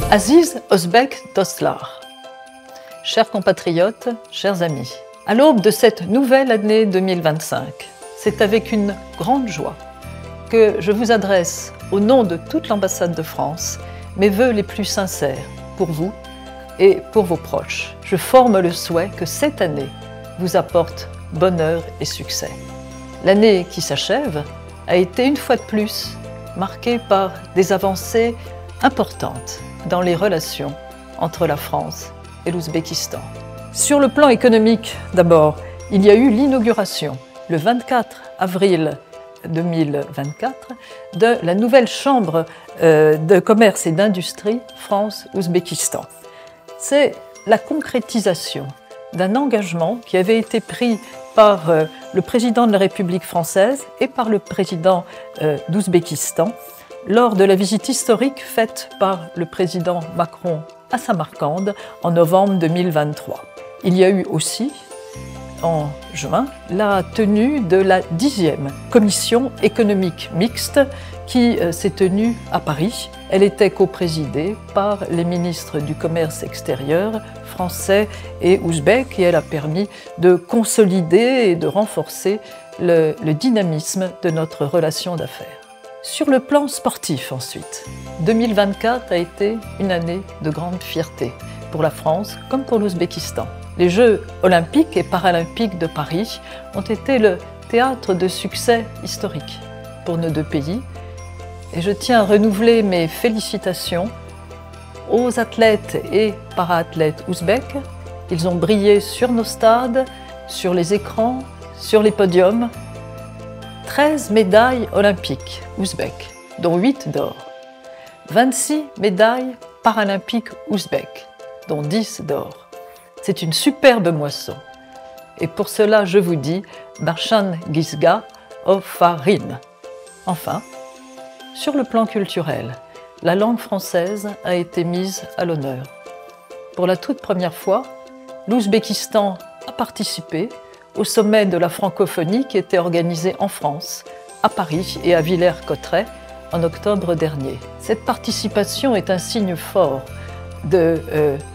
Aziz Özbek Dostlar. Chers compatriotes, chers amis, à l'aube de cette nouvelle année 2025, c'est avec une grande joie que je vous adresse, au nom de toute l'ambassade de France, mes vœux les plus sincères pour vous et pour vos proches. Je forme le souhait que cette année vous apporte bonheur et succès. L'année qui s'achève a été une fois de plus marquée par des avancées importantes dans les relations entre la France et l'Ouzbékistan. Sur le plan économique, d'abord, il y a eu l'inauguration, le 24 avril 2024, de la nouvelle chambre de commerce et d'industrie France-Ouzbékistan. C'est la concrétisation d'un engagement qui avait été pris par le président de la République française et par le président d'Ouzbékistan lors de la visite historique faite par le président Macron à Samarcande en novembre 2023. Il y a eu aussi, en juin, la tenue de la 10e commission économique mixte qui s'est tenue à Paris. Elle était coprésidée par les ministres du commerce extérieur français et ouzbek et elle a permis de consolider et de renforcer le dynamisme de notre relation d'affaires. Sur le plan sportif ensuite, 2024 a été une année de grande fierté pour la France comme pour l'Ouzbékistan. Les Jeux olympiques et paralympiques de Paris ont été le théâtre de succès historique pour nos deux pays et je tiens à renouveler mes félicitations aux athlètes et para-athlètes ouzbeks. Ils ont brillé sur nos stades, sur les écrans, sur les podiums. 13 médailles olympiques ouzbeks, dont 8 d'or. 26 médailles paralympiques ouzbeks, dont 10 d'or. C'est une superbe moisson. Et pour cela, je vous dis Barshan Gizga Ofarin. Enfin, sur le plan culturel, la langue française a été mise à l'honneur. Pour la toute première fois, l'Ouzbékistan a participé au sommet de la francophonie qui était organisé en France, à Paris et à Villers-Cotterêts en octobre dernier. Cette participation est un signe fort de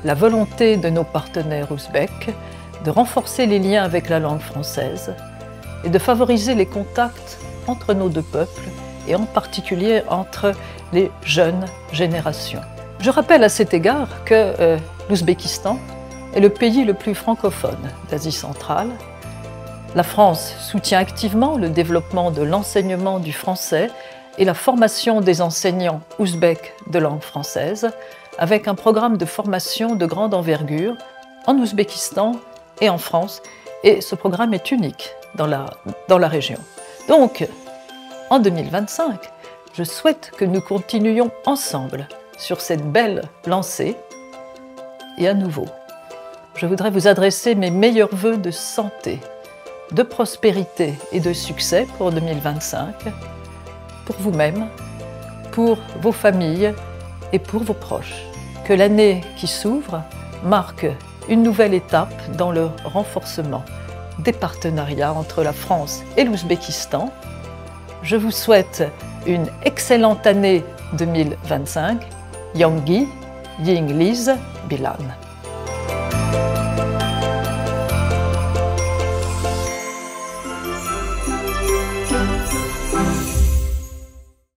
la volonté de nos partenaires ouzbeks de renforcer les liens avec la langue française et de favoriser les contacts entre nos deux peuples et en particulier entre les jeunes générations. Je rappelle à cet égard que l'Ouzbékistan est le pays le plus francophone d'Asie centrale. La France soutient activement le développement de l'enseignement du français et la formation des enseignants ouzbeks de langue française avec un programme de formation de grande envergure en Ouzbékistan et en France. Et ce programme est unique dans la région. Donc, en 2025, je souhaite que nous continuions ensemble sur cette belle lancée. Et à nouveau, je voudrais vous adresser mes meilleurs vœux de santé, de prospérité et de succès pour 2025, pour vous-même, pour vos familles et pour vos proches. Que l'année qui s'ouvre marque une nouvelle étape dans le renforcement des partenariats entre la France et l'Ouzbékistan. Je vous souhaite une excellente année 2025. Yonggi Yingliz Bilan.